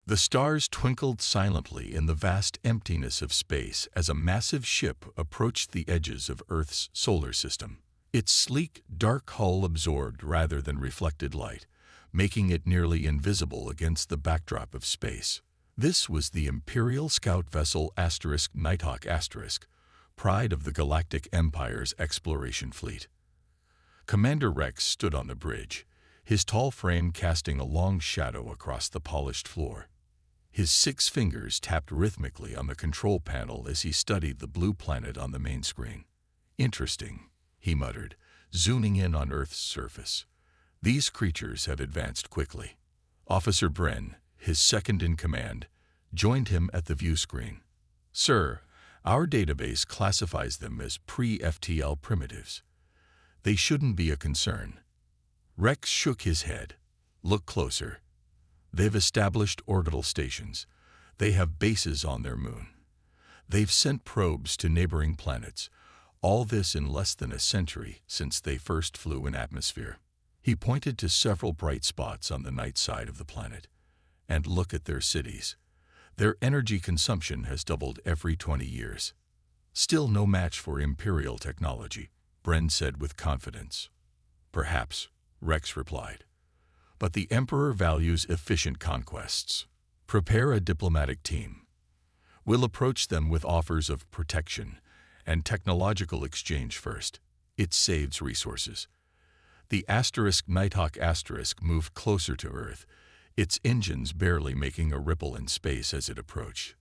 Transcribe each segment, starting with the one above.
The stars twinkled silently in the vast emptiness of space as a massive ship approached the edges of Earth's solar system. Its sleek, dark hull absorbed rather than reflected light, making it nearly invisible against the backdrop of space. This was the Imperial scout vessel Nighthawk *, pride of the Galactic Empire's exploration fleet. Commander Rex stood on the bridge, his tall frame casting a long shadow across the polished floor. His 6 fingers tapped rhythmically on the control panel as he studied the blue planet on the main screen. "Interesting," he muttered, zooming in on Earth's surface. These creatures had advanced quickly. Officer Bren, his second-in-command, joined him at the view screen. "Sir, our database classifies them as pre-FTL primitives. They shouldn't be a concern." Rex shook his head. "Look closer. They've established orbital stations. They have bases on their moon. They've sent probes to neighboring planets. All this in less than a century since they first flew in atmosphere." He pointed to several bright spots on the night side of the planet. "And look at their cities. Their energy consumption has doubled every 20 years. Still no match for Imperial technology," Bren said with confidence. "Perhaps," Rex replied. "But the Emperor values efficient conquests. Prepare a diplomatic team. We'll approach them with offers of protection and technological exchange first. It saves resources." The Nighthawk moved closer to Earth, its engines barely making a ripple in space as it approached.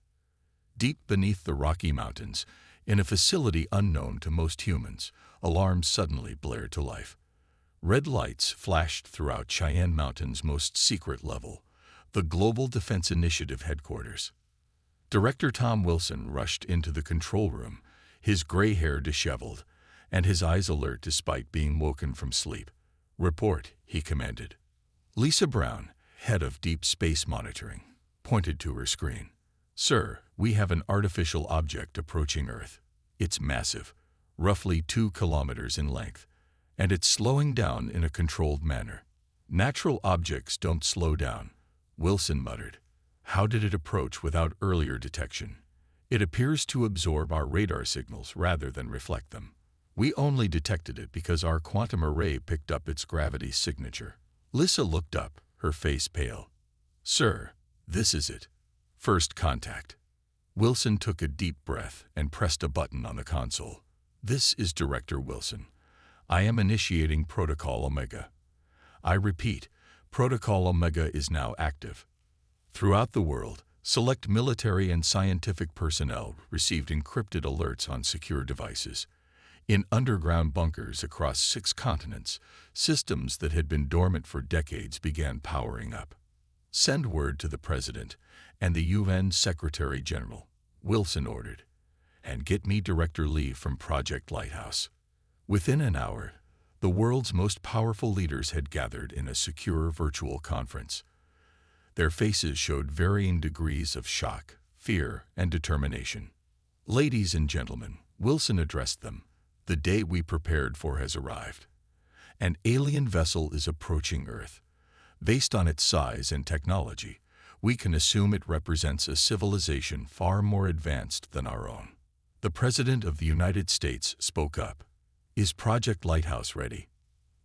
Deep beneath the Rocky Mountains, in a facility unknown to most humans, alarms suddenly blared to life. Red lights flashed throughout Cheyenne Mountain's most secret level, the Global Defense Initiative headquarters. Director Tom Wilson rushed into the control room, his gray hair disheveled, and his eyes alert despite being woken from sleep. "Report," he commanded. Lisa Brown, head of Deep Space Monitoring, pointed to her screen. "Sir, we have an artificial object approaching Earth. It's massive, roughly 2 kilometers in length, and it's slowing down in a controlled manner." "Natural objects don't slow down," Wilson muttered. "How did it approach without earlier detection?" "It appears to absorb our radar signals rather than reflect them. We only detected it because our quantum array picked up its gravity signature." Lisa looked up, her face pale. "Sir, this is it. First contact." Wilson took a deep breath and pressed a button on the console. "This is Director Wilson. I am initiating Protocol Omega. I repeat, Protocol Omega is now active." Throughout the world, select military and scientific personnel received encrypted alerts on secure devices. In underground bunkers across 6 continents, systems that had been dormant for decades began powering up. "Send word to the President and the UN Secretary General," Wilson ordered, "and get me Director Lee from Project Lighthouse." Within an hour, the world's most powerful leaders had gathered in a secure virtual conference. Their faces showed varying degrees of shock, fear, and determination. "Ladies and gentlemen," Wilson addressed them, "the day we prepared for has arrived. An alien vessel is approaching Earth. Based on its size and technology, we can assume it represents a civilization far more advanced than our own." The President of the United States spoke up. "Is Project Lighthouse ready?"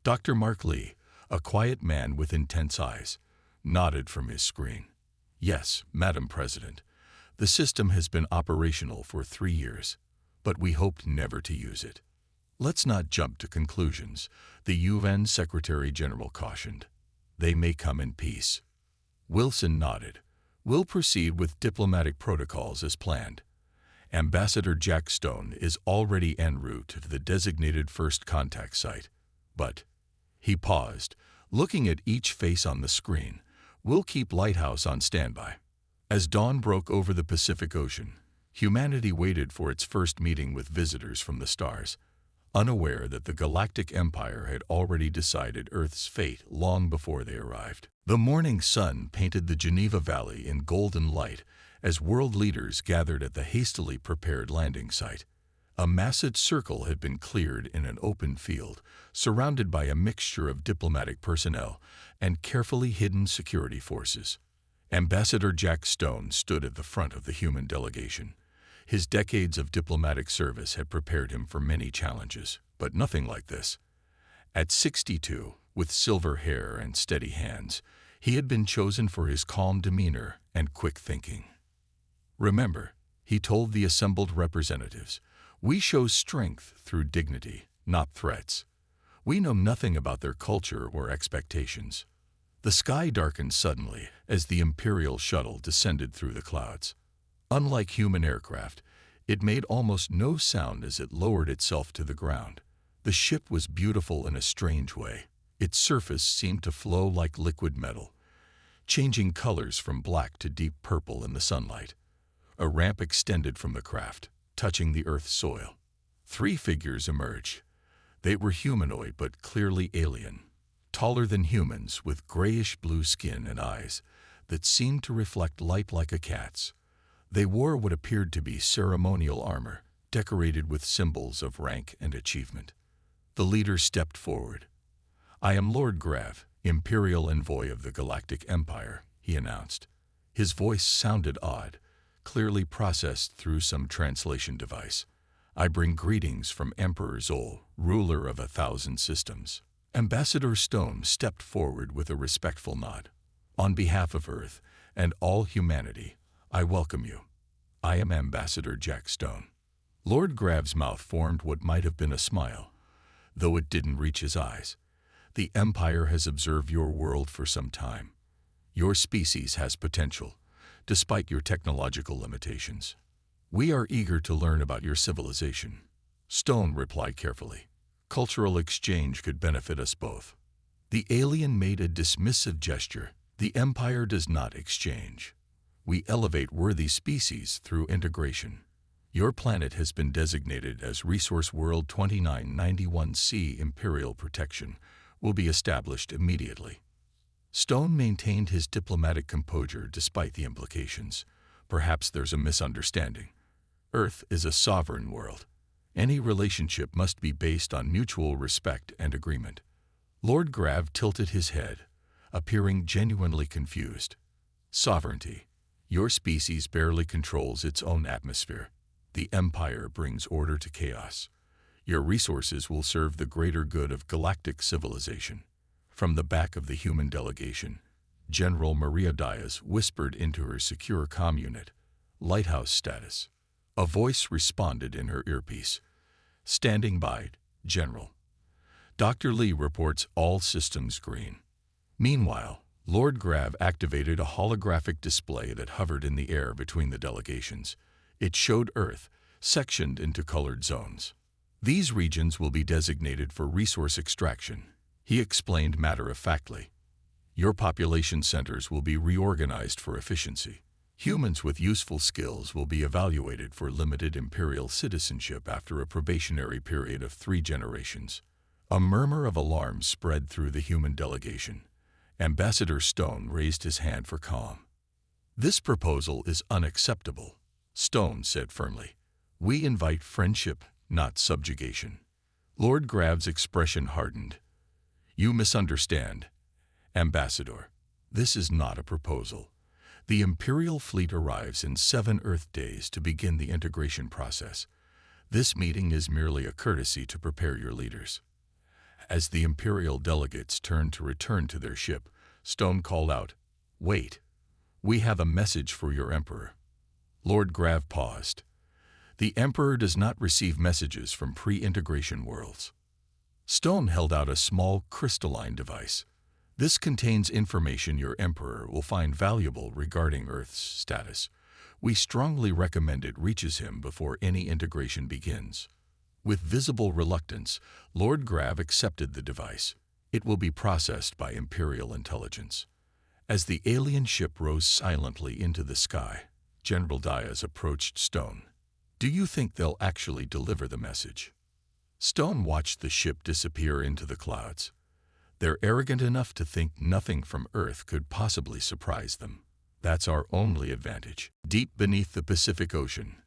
Dr. Mark Lee, a quiet man with intense eyes, nodded from his screen. "Yes, Madam President. The system has been operational for 3 years, but we hoped never to use it." "Let's not jump to conclusions," the UN Secretary General cautioned. "They may come in peace." Wilson nodded. "We'll proceed with diplomatic protocols as planned. Ambassador Jack Stone is already en route to the designated first contact site. But," he paused, looking at each face on the screen, "we'll keep Lighthouse on standby." As dawn broke over the Pacific Ocean, humanity waited for its first meeting with visitors from the stars, unaware that the Galactic Empire had already decided Earth's fate long before they arrived. The morning sun painted the Geneva Valley in golden light as world leaders gathered at the hastily prepared landing site. A massive circle had been cleared in an open field, surrounded by a mixture of diplomatic personnel and carefully hidden security forces. Ambassador Jack Stone stood at the front of the human delegation. His decades of diplomatic service had prepared him for many challenges, but nothing like this. At 62, with silver hair and steady hands, he had been chosen for his calm demeanor and quick thinking. "Remember," he told the assembled representatives, "we show strength through dignity, not threats. We know nothing about their culture or expectations." The sky darkened suddenly as the Imperial shuttle descended through the clouds. Unlike human aircraft, it made almost no sound as it lowered itself to the ground. The ship was beautiful in a strange way. Its surface seemed to flow like liquid metal, changing colors from black to deep purple in the sunlight. A ramp extended from the craft, touching the Earth's soil. 3 figures emerged. They were humanoid but clearly alien. Taller than humans, with grayish-blue skin and eyes that seemed to reflect light like a cat's. They wore what appeared to be ceremonial armor, decorated with symbols of rank and achievement. The leader stepped forward. "I am Lord Grav, Imperial Envoy of the Galactic Empire," he announced. His voice sounded odd, clearly processed through some translation device. "I bring greetings from Emperor Zol, ruler of 1,000 systems." Ambassador Stone stepped forward with a respectful nod. "On behalf of Earth and all humanity, I welcome you. I am Ambassador Jack Stone." Lord Grav's mouth formed what might have been a smile, though it didn't reach his eyes. "The Empire has observed your world for some time. Your species has potential, despite your technological limitations. We are eager to learn about your civilization." Stone replied carefully. "Cultural exchange could benefit us both." The alien made a dismissive gesture. "The Empire does not exchange. We elevate worthy species through integration. Your planet has been designated as Resource World 2991C. Imperial protection will be established immediately." Stone maintained his diplomatic composure despite the implications. "Perhaps there's a misunderstanding. Earth is a sovereign world. Any relationship must be based on mutual respect and agreement." Lord Grav tilted his head, appearing genuinely confused. "Sovereignty. Your species barely controls its own atmosphere. The Empire brings order to chaos. Your resources will serve the greater good of galactic civilization." From the back of the human delegation, General Maria Diaz whispered into her secure comm unit, "Lighthouse status." A voice responded in her earpiece. "Standing by, General. Dr. Lee reports all systems green." Meanwhile, Lord Grav activated a holographic display that hovered in the air between the delegations. It showed Earth, sectioned into colored zones. "These regions will be designated for resource extraction," he explained matter-of-factly. "Your population centers will be reorganized for efficiency. Humans with useful skills will be evaluated for limited Imperial citizenship after a probationary period of 3 generations." A murmur of alarm spread through the human delegation. Ambassador Stone raised his hand for calm. "This proposal is unacceptable," Stone said firmly. "We invite friendship, not subjugation." Lord Grav's expression hardened. "You misunderstand, Ambassador. This is not a proposal. The Imperial fleet arrives in 7 Earth days to begin the integration process. This meeting is merely a courtesy to prepare your leaders." As the Imperial delegates turned to return to their ship, Stone called out, "Wait. We have a message for your Emperor." Lord Grav paused. "The Emperor does not receive messages from pre-integration worlds." Stone held out a small crystalline device. "This contains information your Emperor will find valuable regarding Earth's status. We strongly recommend it reaches him before any integration begins." With visible reluctance, Lord Grav accepted the device. It will be processed by Imperial intelligence. As the alien ship rose silently into the sky, General Diaz approached Stone. "Do you think they'll actually deliver the message?" Stone watched the ship disappear into the clouds. "They're arrogant enough to think nothing from Earth could possibly surprise them. That's our only advantage." Deep beneath the Pacific Ocean,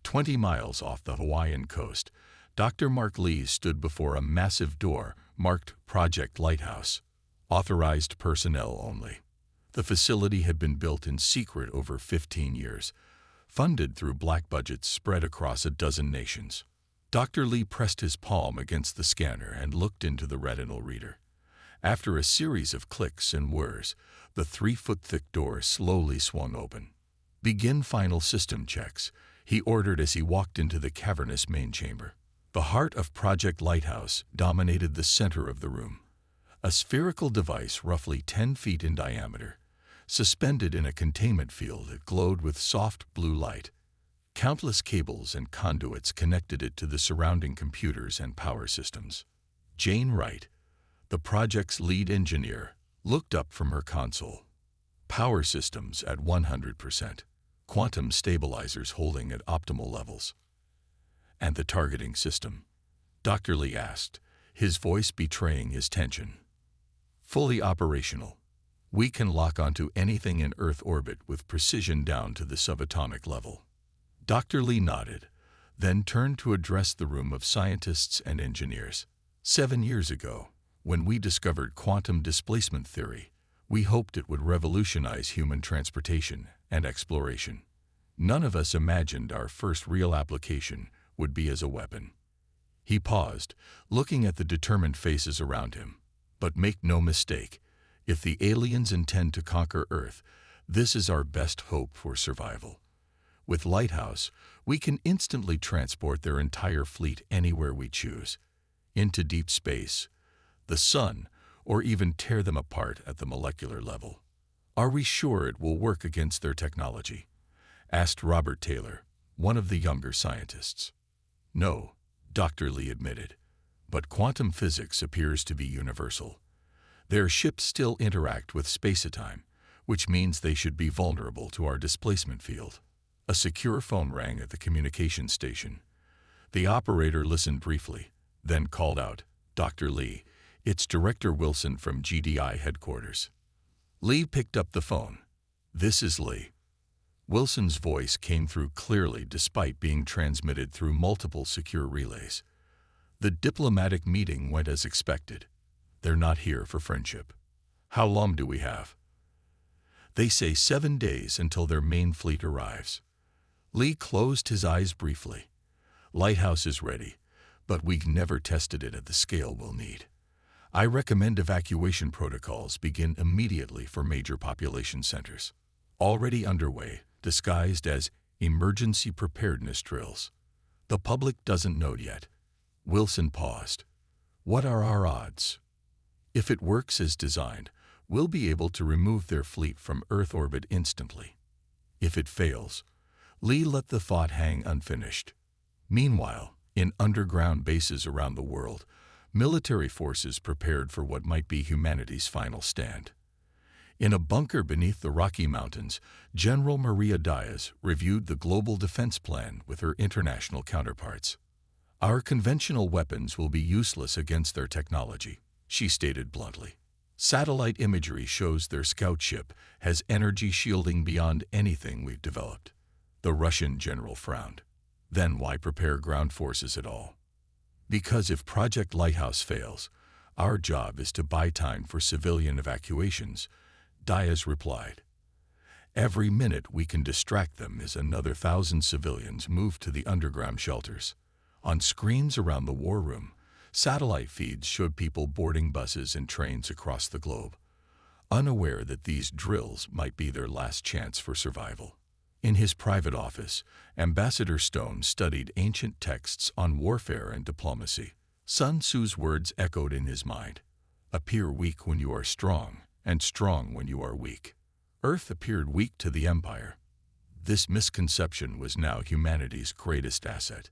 20 miles off the Hawaiian coast, Dr. Mark Lee stood before a massive door marked Project Lighthouse. "Authorized personnel only." The facility had been built in secret over 15 years, funded through black budgets spread across a dozen nations. Dr. Lee pressed his palm against the scanner and looked into the retinal reader. After a series of clicks and whirs, the 3-foot-thick door slowly swung open. "Begin final system checks," he ordered as he walked into the cavernous main chamber. The heart of Project Lighthouse dominated the center of the room. A spherical device roughly 10 feet in diameter, suspended in a containment field that glowed with soft blue light. Countless cables and conduits connected it to the surrounding computers and power systems. Jane Wright, the project's lead engineer, looked up from her console. Power systems at 100%. Quantum stabilizers holding at optimal levels. "And the targeting system?" Dr. Lee asked, his voice betraying his tension. "Fully operational. We can lock onto anything in Earth orbit with precision down to the subatomic level." Dr. Lee nodded, then turned to address the room of scientists and engineers. 7 years ago, when we discovered quantum displacement theory, we hoped it would revolutionize human transportation and exploration. None of us imagined our first real application would be as a weapon." He paused, looking at the determined faces around him. "But make no mistake, if the aliens intend to conquer Earth, this is our best hope for survival. With Lighthouse, we can instantly transport their entire fleet anywhere we choose, into deep space, the sun, or even tear them apart at the molecular level." "Are we sure it will work against their technology?" asked Robert Taylor, one of the younger scientists. "No," Dr. Lee admitted, "but quantum physics appears to be universal. Their ships still interact with spacetime, which means they should be vulnerable to our displacement field." A secure phone rang at the communications station. The operator listened briefly, then called out, "Dr. Lee, it's Director Wilson from GDI headquarters." Lee picked up the phone. "This is Lee." Wilson's voice came through clearly despite being transmitted through multiple secure relays. "The diplomatic meeting went as expected. They're not here for friendship." "How long do we have?" "They say 7 days until their main fleet arrives." Lee closed his eyes briefly. "Lighthouse is ready, but we've never tested it at the scale we'll need. I recommend evacuation protocols begin immediately for major population centers. Already underway, disguised as emergency preparedness drills. The public doesn't know yet." Wilson paused. "What are our odds?" "If it works as designed, we'll be able to remove their fleet from Earth orbit instantly. If it fails," Lee let the thought hang unfinished. "Meanwhile, in underground bases around the world, military forces prepared for what might be humanity's final stand. In a bunker beneath the Rocky Mountains, General Maria Diaz reviewed the global defense plan with her international counterparts. "Our conventional weapons will be useless against their technology," she stated bluntly. "Satellite imagery shows their scout ship has energy shielding beyond anything we've developed." The Russian general frowned. "Then why prepare ground forces at all?" "Because if Project Lighthouse fails, our job is to buy time for civilian evacuations," Diaz replied. "Every minute we can distract them is another 1,000 civilians moved to the underground shelters." On screens around the war room, satellite feeds showed people boarding buses and trains across the globe, unaware that these drills might be their last chance for survival. In his private office, Ambassador Stone studied ancient texts on warfare and diplomacy. Sun Tzu's words echoed in his mind. "Appear weak when you are strong, and strong when you are weak." Earth appeared weak to the Empire. This misconception was now humanity's greatest asset.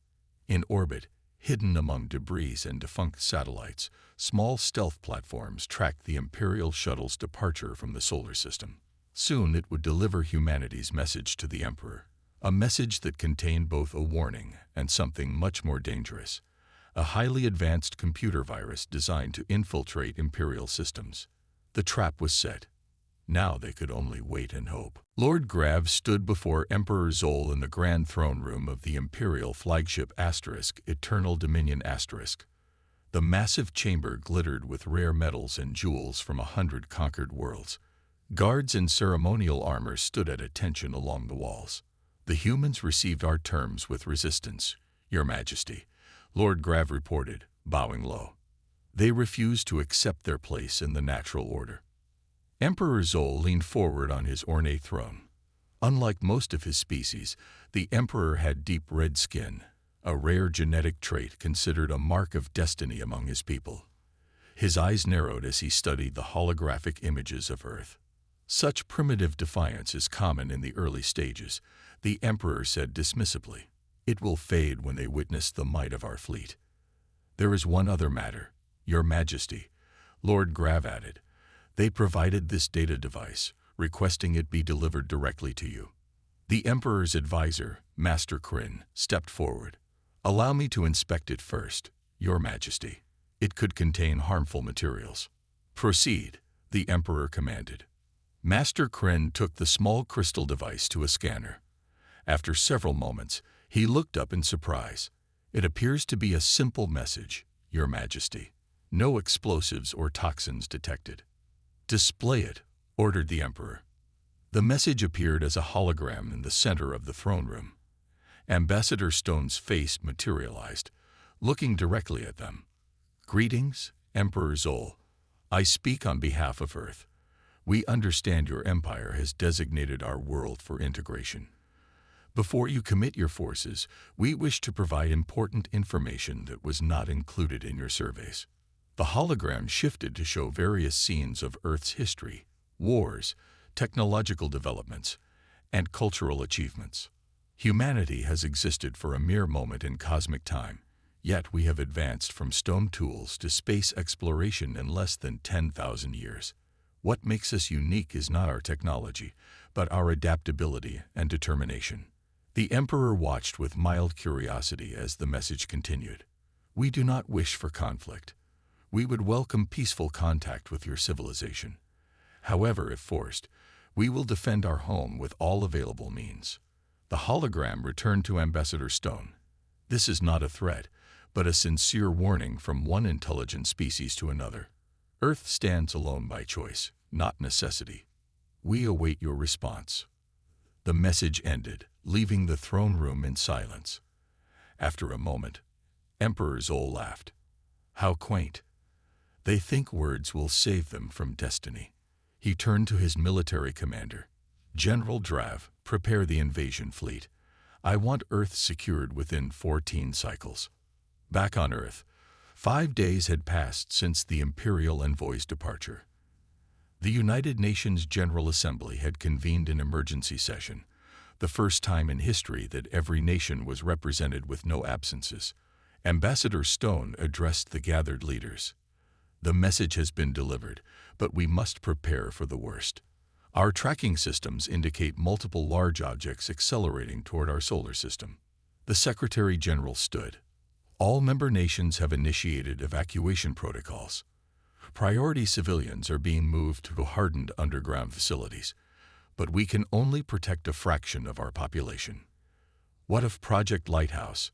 In orbit, hidden among debris and defunct satellites, small stealth platforms tracked the Imperial shuttle's departure from the solar system. Soon it would deliver humanity's message to the Emperor, a message that contained both a warning and something much more dangerous, a highly advanced computer virus designed to infiltrate Imperial systems. The trap was set. Now they could only wait and hope. Lord Grav stood before Emperor Zol in the grand throne room of the Imperial flagship Eternal Dominion *. The massive chamber glittered with rare metals and jewels from 100 conquered worlds. Guards in ceremonial armor stood at attention along the walls. The humans received our terms with resistance, Your Majesty, Lord Grav reported, bowing low. They refused to accept their place in the natural order. Emperor Zol leaned forward on his ornate throne. Unlike most of his species, the Emperor had deep red skin, a rare genetic trait considered a mark of destiny among his people. His eyes narrowed as he studied the holographic images of Earth. Such primitive defiance is common in the early stages, the Emperor said dismissively. It will fade when they witness the might of our fleet. There is one other matter, Your Majesty, Lord Grav added. They provided this data device, requesting it be delivered directly to you. The Emperor's advisor, Master Kryn, stepped forward. Allow me to inspect it first, Your Majesty. It could contain harmful materials. Proceed, the Emperor commanded. Master Kryn took the small crystal device to a scanner. After several moments, he looked up in surprise. It appears to be a simple message, Your Majesty. No explosives or toxins detected. Display it, ordered the Emperor. The message appeared as a hologram in the center of the throne room. Ambassador Stone's face materialized, looking directly at them. Greetings, Emperor Zol. I speak on behalf of Earth. We understand your empire has designated our world for integration. Before you commit your forces, we wish to provide important information that was not included in your surveys. The hologram shifted to show various scenes of Earth's history, wars, technological developments, and cultural achievements. Humanity has existed for a mere moment in cosmic time, yet we have advanced from stone tools to space exploration in less than 10,000 years. What makes us unique is not our technology, but our adaptability and determination. The Emperor watched with mild curiosity as the message continued. We do not wish for conflict. We would welcome peaceful contact with your civilization. However, if forced, we will defend our home with all available means. The hologram returned to Ambassador Stone. This is not a threat, but a sincere warning from one intelligent species to another. Earth stands alone by choice, not necessity. We await your response. The message ended, leaving the throne room in silence. After a moment, Emperor Zol laughed. How quaint. They think words will save them from destiny. He turned to his military commander. General Drav, prepare the invasion fleet. I want Earth secured within 14 cycles. Back on Earth, 5 days had passed since the Imperial Envoy's departure. The United Nations General Assembly had convened an emergency session, the first time in history that every nation was represented with no absences. Ambassador Stone addressed the gathered leaders. The message has been delivered, but we must prepare for the worst. Our tracking systems indicate multiple large objects accelerating toward our solar system. The Secretary General stood. All member nations have initiated evacuation protocols. Priority civilians are being moved to hardened underground facilities, but we can only protect a fraction of our population. What of Project Lighthouse?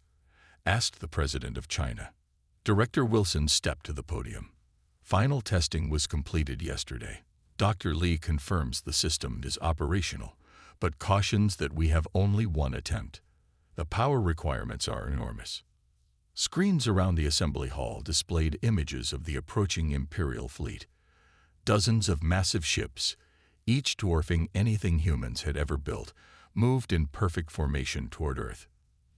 Asked the President of China. Director Wilson stepped to the podium. Final testing was completed yesterday. Dr. Lee confirms the system is operational, but cautions that we have only one attempt. The power requirements are enormous. Screens around the assembly hall displayed images of the approaching Imperial fleet. Dozens of massive ships, each dwarfing anything humans had ever built, moved in perfect formation toward Earth.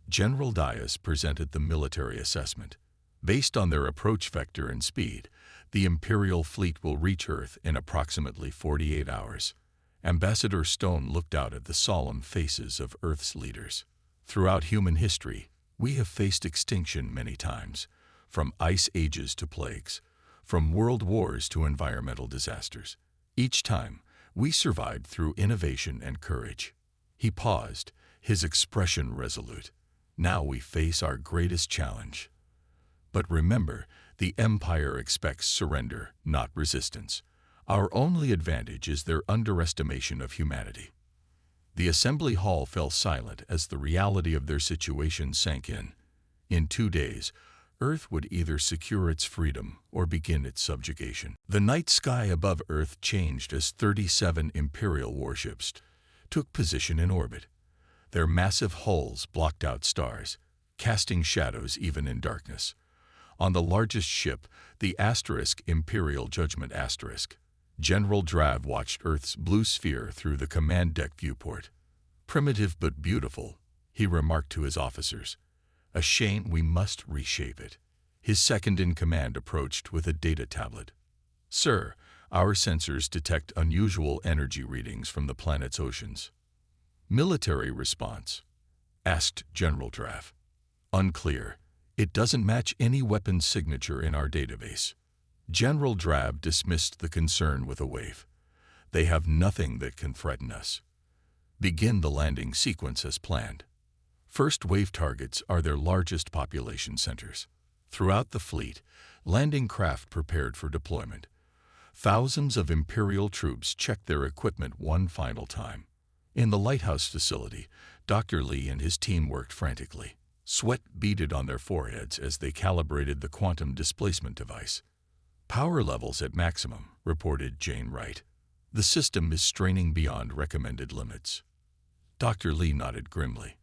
General Dias presented the military assessment. Based on their approach vector and speed, the Imperial fleet will reach Earth in approximately 48 hours. Ambassador Stone looked out at the solemn faces of Earth's leaders. Throughout human history, we have faced extinction many times, from ice ages to plagues, from world wars to environmental disasters. Each time, we survived through innovation and courage. He paused, his expression resolute. Now we face our greatest challenge. But remember, the Empire expects surrender, not resistance. Our only advantage is their underestimation of humanity. The assembly hall fell silent as the reality of their situation sank in. In 2 days, Earth would either secure its freedom or begin its subjugation. The night sky above Earth changed as 37 Imperial warships took position in orbit. Their massive hulls blocked out stars, casting shadows even in darkness. On the largest ship, the Imperial Judgment Asterisk, General Drav watched Earth's blue sphere through the command deck viewport. "Primitive but beautiful," he remarked to his officers. "A shame we must reshape it." His second-in-command approached with a data tablet. "Sir, our sensors detect unusual energy readings from the planet's oceans." "Military response?" asked General Drav. "Unclear. It doesn't match any weapon signature in our database." General Drav dismissed the concern with a wave. "They have nothing that can threaten us. Begin the landing sequence as planned." First wave targets are their largest population centers. Throughout the fleet, landing craft prepared for deployment. Thousands of Imperial troops checked their equipment one final time. In the lighthouse facility, Dr. Lee and his team worked frantically. Sweat beaded on their foreheads as they calibrated the quantum displacement device. "Power levels at maximum," reported Jane Wright. "The system is straining beyond recommended limits." Dr. Lee nodded grimly.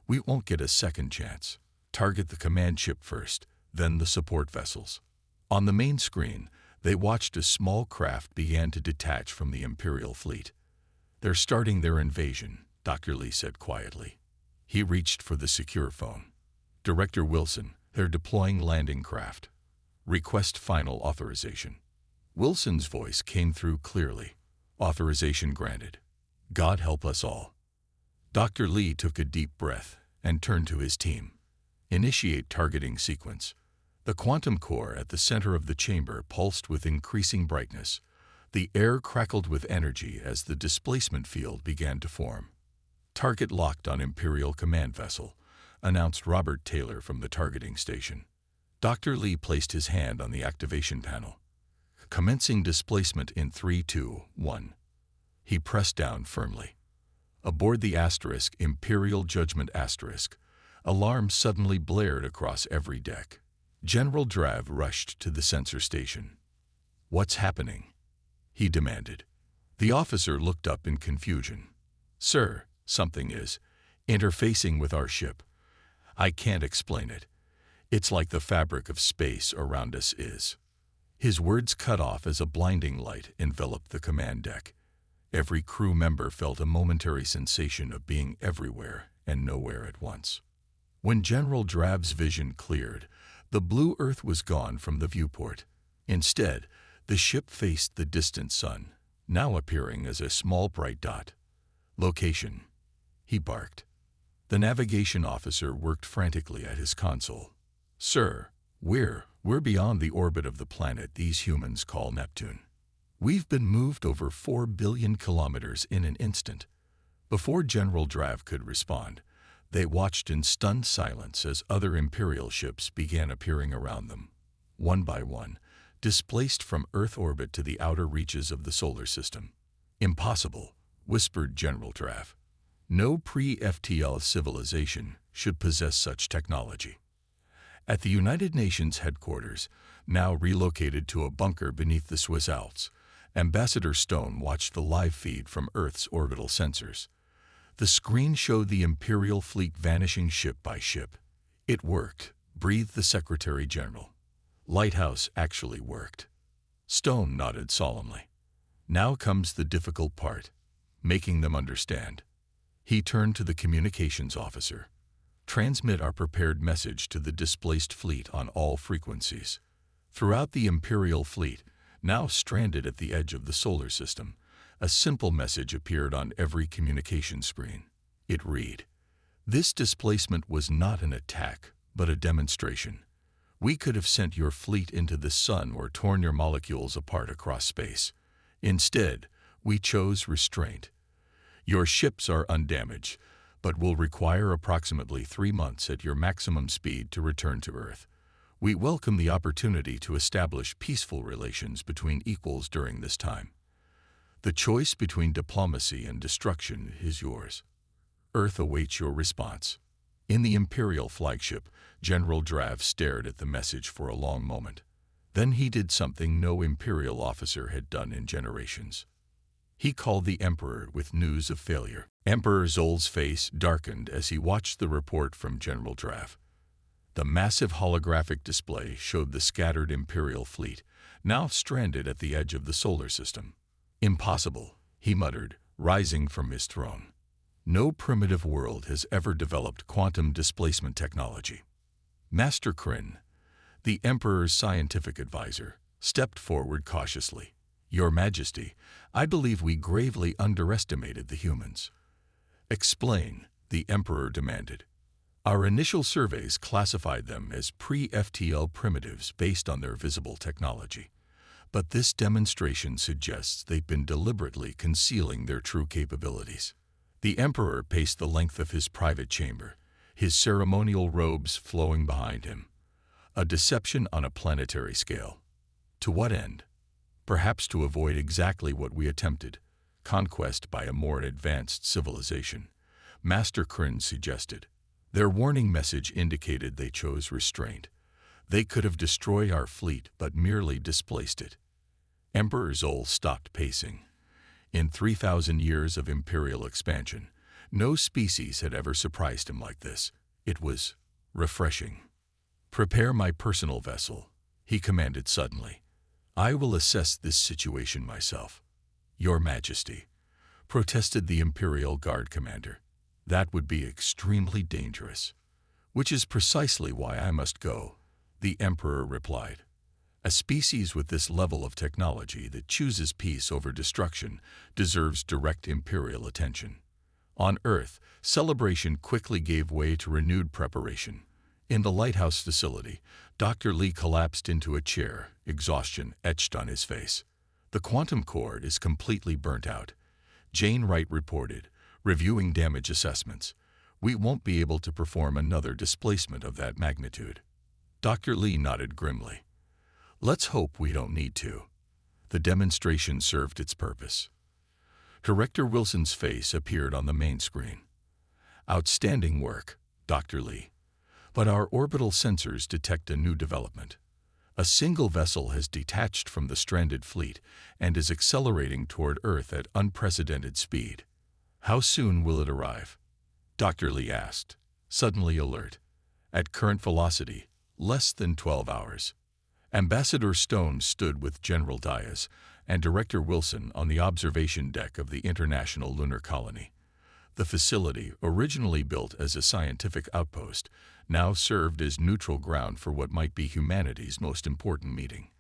"We won't get a second chance. Target the command ship first, then the support vessels." On the main screen, they watched as small craft began to detach from the Imperial fleet. "They're starting their invasion," Dr. Lee said quietly. He reached for the secure phone. "Director Wilson, they're deploying landing craft. Request final authorization." Wilson's voice came through clearly. "Authorization granted. God help us all." Dr. Lee took a deep breath and turned to his team. "Initiate targeting sequence." The quantum core at the center of the chamber pulsed with increasing brightness. The air crackled with energy as the displacement field began to form. "Target locked on Imperial command vessel," announced Robert Taylor from the targeting station. Dr. Lee placed his hand on the activation panel. "Commencing displacement in 3, 2, 1. He pressed down firmly. Aboard the Imperial Judgment Asterisk, alarms suddenly blared across every deck. General Drav rushed to the sensor station. "What's happening?" he demanded. The officer looked up in confusion. "Sir, something is interfacing with our ship. I can't explain it. It's like the fabric of space around us is." His words cut off as a blinding light enveloped the command deck. Every crew member felt a momentary sensation of being everywhere and nowhere at once. When General Drav's vision cleared, the blue Earth was gone from the viewport. Instead, the ship faced the distant sun, now appearing as a small bright dot. "Location," he barked. The navigation officer worked frantically at his console. "Sir, we're beyond the orbit of the planet these humans call Neptune. We've been moved over 4 billion kilometers in an instant." Before General Drav could respond, they watched in stunned silence as other Imperial ships began appearing around them. One by one, displaced from Earth orbit to the outer reaches of the solar system. "Impossible," whispered General Drav. "No pre-FTL civilization should possess such technology." At the United Nations headquarters, now relocated to a bunker beneath the Swiss Alps, Ambassador Stone watched the live feed from Earth's orbital sensors. The screen showed the Imperial fleet vanishing ship by ship. "It worked," breathed the Secretary General. "Lighthouse actually worked." Stone nodded solemnly. "Now comes the difficult part, making them understand." He turned to the communications officer. "Transmit our prepared message to the displaced fleet on all frequencies." Throughout the Imperial fleet, now stranded at the edge of the solar system, a simple message appeared on every communication screen. It read, "This displacement was not an attack, but a demonstration. We could have sent your fleet into the sun or torn your molecules apart across space. Instead, we chose restraint. Your ships are undamaged, but will require approximately 3 months at your maximum speed to return to Earth. We welcome the opportunity to establish peaceful relations between equals during this time. The choice between diplomacy and destruction is yours. Earth awaits your response." In the Imperial flagship, General Drav stared at the message for a long moment. Then he did something no Imperial officer had done in generations. He called the Emperor with news of failure. Emperor Zol's face darkened as he watched the report from General Drav. The massive holographic display showed the scattered Imperial fleet, now stranded at the edge of the solar system. "Impossible," he muttered, rising from his throne. "No primitive world has ever developed quantum displacement technology." Master Kryn, the Emperor's scientific advisor, stepped forward cautiously. "Your Majesty, I believe we gravely underestimated the humans." "Explain," the Emperor demanded. "Our initial surveys classified them as pre-FTL primitives based on their visible technology. But this demonstration suggests they've been deliberately concealing their true capabilities." The Emperor paced the length of his private chamber, his ceremonial robes flowing behind him. A deception on a planetary scale. To what end? Perhaps to avoid exactly what we attempted, conquest by a more advanced civilization, Master Kryn suggested. Their warning message indicated they chose restraint. They could have destroyed our fleet but merely displaced it. Emperor Zol stopped pacing. In 3,000 years of imperial expansion, no species had ever surprised him like this. It was refreshing. "Prepare my personal vessel," he commanded suddenly. "I will assess this situation myself." "Your Majesty," protested the Imperial Guard commander. "That would be extremely dangerous." "Which is precisely why I must go," the Emperor replied. "A species with this level of technology that chooses peace over destruction deserves direct Imperial attention." On Earth, celebration quickly gave way to renewed preparation. In the lighthouse facility, Dr. Lee collapsed into a chair, exhaustion etched on his face. "The quantum core is completely burnt out," Jane Wright reported, reviewing damage assessments. "We won't be able to perform another displacement of that magnitude." Dr. Lee nodded grimly. "Let's hope we don't need to." The demonstration served its purpose. Director Wilson's face appeared on the main screen. "Outstanding work, Dr. Lee. But our orbital sensors detect a new development. A single vessel has detached from the stranded fleet and is accelerating toward Earth at unprecedented speed." "How soon will it arrive?" Dr. Lee asked, suddenly alert. "At current velocity, less than 12 hours. Ambassador Stone stood with General Diaz and Director Wilson on the observation deck of the International Lunar Colony. The facility, originally built as a scientific outpost, now served as neutral ground for what might be humanity's most important meeting.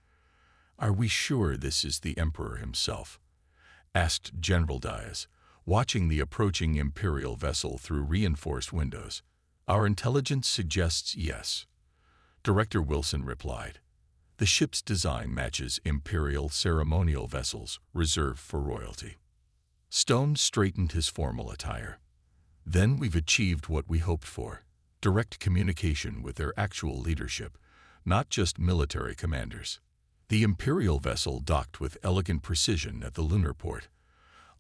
"Are we sure this is the Emperor himself?" asked General Diaz, watching the approaching Imperial vessel through reinforced windows. "Our intelligence suggests yes," Director Wilson replied. "The ship's design matches Imperial ceremonial vessels reserved for royalty." Stone straightened his formal attire. "Then we've achieved what we hoped for, direct communication with their actual leadership, not just military commanders." The Imperial vessel docked with elegant precision at the lunar port.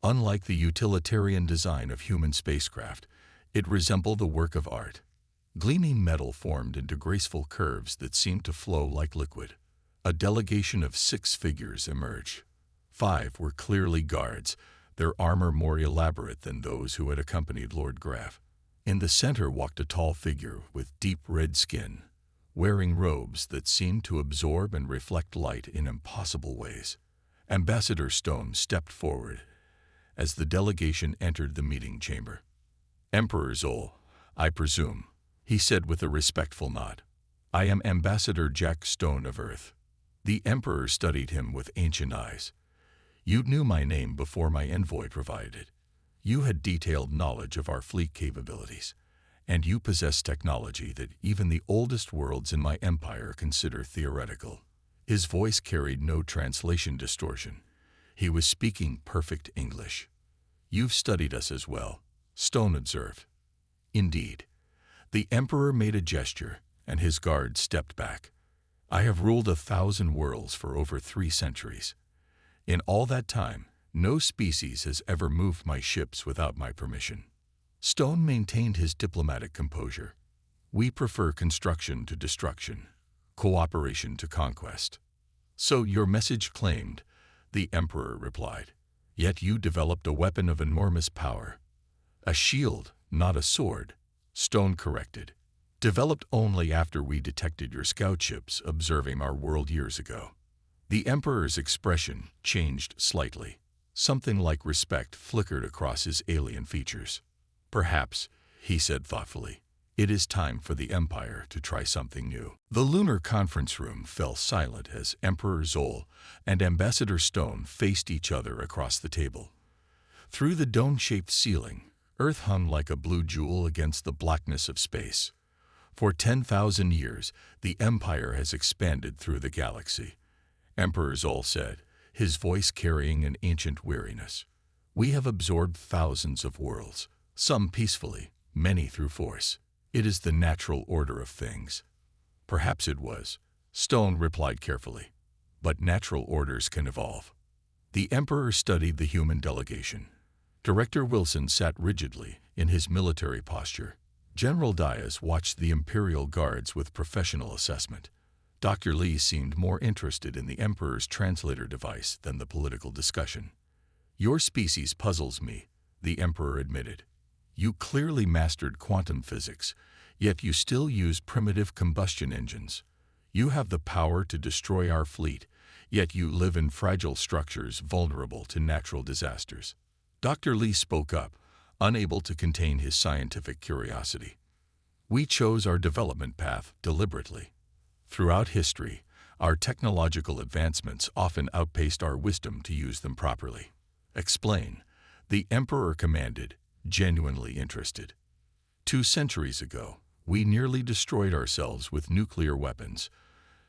Unlike the utilitarian design of human spacecraft, it resembled a work of art. Gleaming metal formed into graceful curves that seemed to flow like liquid. A delegation of 6 figures emerged. 5 were clearly guards, their armor more elaborate than those who had accompanied Lord Graff. In the center walked a tall figure with deep red skin, wearing robes that seemed to absorb and reflect light in impossible ways. Ambassador Stone stepped forward as the delegation entered the meeting chamber. "Emperor Zol, I presume," he said with a respectful nod. "I am Ambassador Jack Stone of Earth." The Emperor studied him with ancient eyes. "You knew my name before my envoy provided it. You had detailed knowledge of our fleet capabilities, and you possess technology that even the oldest worlds in my empire consider theoretical." His voice carried no translation distortion. He was speaking perfect English. "You've studied us as well," Stone observed. "Indeed." The Emperor made a gesture, and his guards stepped back. "I have ruled 1,000 worlds for over 3 centuries. In all that time, no species has ever moved my ships without my permission." Stone maintained his diplomatic composure. We prefer construction to destruction, cooperation to conquest. So your message claimed, the Emperor replied. Yet you developed a weapon of enormous power. A shield, not a sword, Stone corrected. Developed only after we detected your scout ships observing our world years ago. The Emperor's expression changed slightly. Something like respect flickered across his alien features. Perhaps, he said thoughtfully, it is time for the Empire to try something new. The lunar conference room fell silent as Emperor Zoll and Ambassador Stone faced each other across the table. Through the dome-shaped ceiling, Earth hung like a blue jewel against the blackness of space. For 10,000 years, the Empire has expanded through the galaxy, Emperor Zoll said, his voice carrying an ancient weariness. We have absorbed thousands of worlds, some peacefully, many through force. It is the natural order of things. Perhaps it was, Stone replied carefully. But natural orders can evolve. The Emperor studied the human delegation. Director Wilson sat rigidly in his military posture. General Diaz watched the Imperial Guards with professional assessment. Dr. Lee seemed more interested in the Emperor's translator device than the political discussion. Your species puzzles me, the Emperor admitted. You clearly mastered quantum physics, yet you still use primitive combustion engines. You have the power to destroy our fleet, yet you live in fragile structures vulnerable to natural disasters. Dr. Lee spoke up, unable to contain his scientific curiosity. We chose our development path deliberately. Throughout history, our technological advancements often outpaced our wisdom to use them properly. Explain, the Emperor commanded, genuinely interested. 2 centuries ago, we nearly destroyed ourselves with nuclear weapons,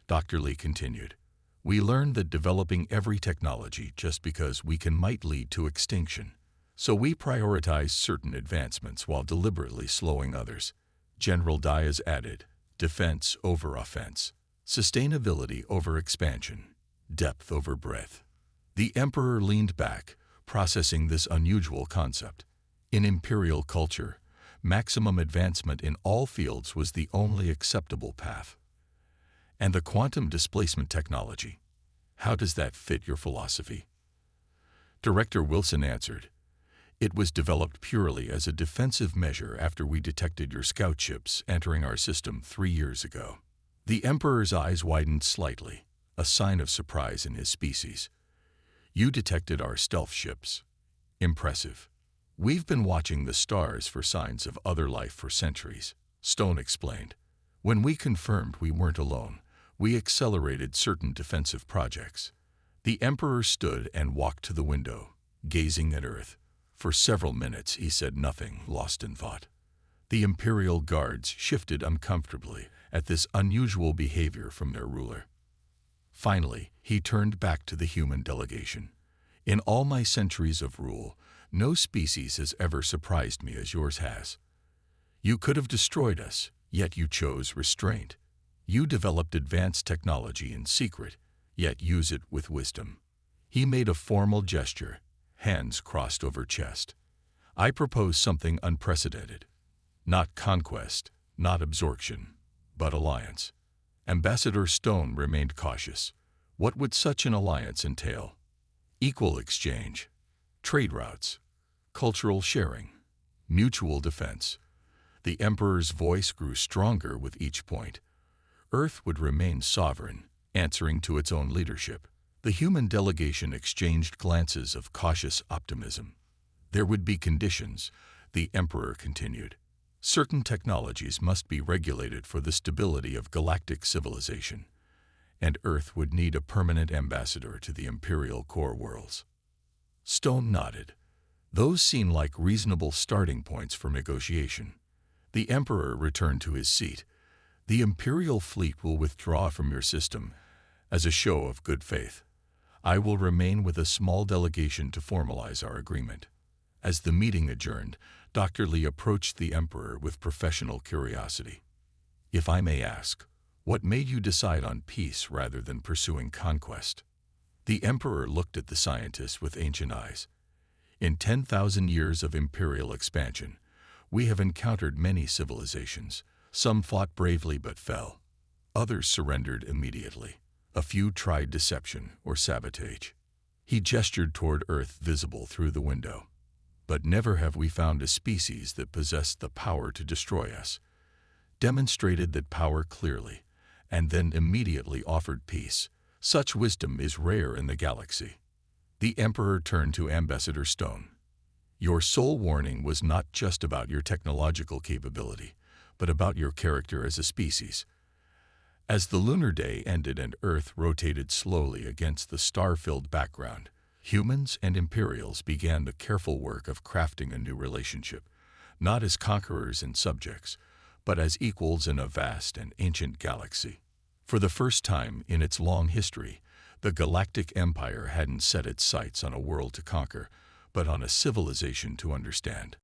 Dr. Lee continued. We learned that developing every technology just because we can might lead to extinction. So we prioritize certain advancements while deliberately slowing others. General Diaz added, defense over offense, sustainability over expansion, depth over breadth. The Emperor leaned back, processing this unusual concept. In imperial culture, maximum advancement in all fields was the only acceptable path. And the quantum displacement technology, how does that fit your philosophy? Director Wilson answered, it was developed purely as a defensive measure after we detected your scout ships entering our system 3 years ago. The Emperor's eyes widened slightly, a sign of surprise in his species. You detected our stealth ships. Impressive. We've been watching the stars for signs of other life for centuries, Stone explained. When we confirmed we weren't alone, we accelerated certain defensive projects. The Emperor stood and walked to the window, gazing at Earth. For several minutes he said nothing, lost in thought. The Imperial Guards shifted uncomfortably at this unusual behavior from their ruler. Finally, he turned back to the human delegation. In all my centuries of rule, no species has ever surprised me as yours has. You could have destroyed us, yet you chose restraint. You developed advanced technology in secret, yet use it with wisdom. He made a formal gesture, hands crossed over chest. I propose something unprecedented. Not conquest, not absorption, but alliance. Ambassador Stone remained cautious. What would such an alliance entail? Equal exchange, trade routes, cultural sharing, mutual defense. The Emperor's voice grew stronger with each point. Earth would remain sovereign, answering to its own leadership. The human delegation exchanged glances of cautious optimism. There would be conditions, the Emperor continued. Certain technologies must be regulated for the stability of galactic civilization, and Earth would need a permanent ambassador to the Imperial core worlds. Stone nodded. Those seemed like reasonable starting points for negotiation. The Emperor returned to his seat. The Imperial fleet will withdraw from your system as a show of good faith. I will remain with a small delegation to formalize our agreement. As the meeting adjourned, Dr. Lee approached the Emperor with professional curiosity. If I may ask, what made you decide on peace rather than pursuing conquest? The Emperor looked at the scientist with ancient eyes. In 10,000 years of imperial expansion, We have encountered many civilizations. Some fought bravely but fell. Others surrendered immediately. A few tried deception or sabotage. He gestured toward Earth, visible through the window. But never have we found a species that possessed the power to destroy us, demonstrated that power clearly, and then immediately offered peace. Such wisdom is rare in the galaxy. The Emperor turned to Ambassador Stone. Your soul warning was not just about your technological capability, but about your character as a species. As the lunar day ended and Earth rotated slowly against the star-filled background, humans and Imperials began the careful work of crafting a new relationship, not as conquerors and subjects, but as equals in a vast and ancient galaxy. For the first time in its long history, the Galactic Empire hadn't set its sights on a world to conquer, but on a civilization to understand.